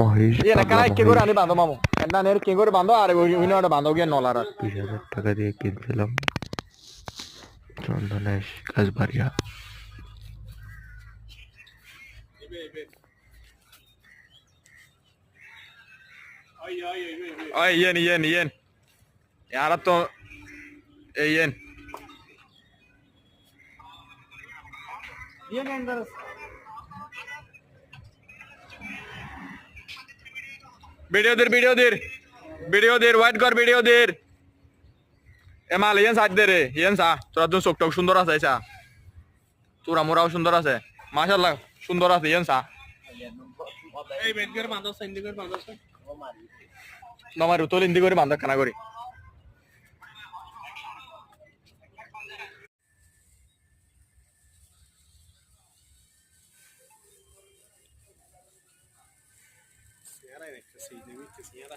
মহেশ ইয়ে না পাগলা কানা কে করে মহেশ আনি বাঁধো মামু না নের কে করে বাঁধো আর ওই ওই বাঁধো গিয়ে নলার 20,000 টাকা দিয়ে কিনছিলাম চন্দনেশ কাজবাড়িয়া। ওই ইয়েন यार तो ইয়েন ইয়েন এন্ডার ভিডিও দের ওয়াইট কর ভিডিও দের এমাল ইয়েন সাইড দে রে ইয়েন সা তোরা তো চোখ টোক সুন্দর আছে সা তোরা মোরাও সুন্দর আছে মাশাআল্লাহ সুন্দর আছে ইয়েন সা এই বেদগর বাঁধো সেন্ডিগর বাঁধো নমার উতল ইন্দি করে বাঁধা খানা করে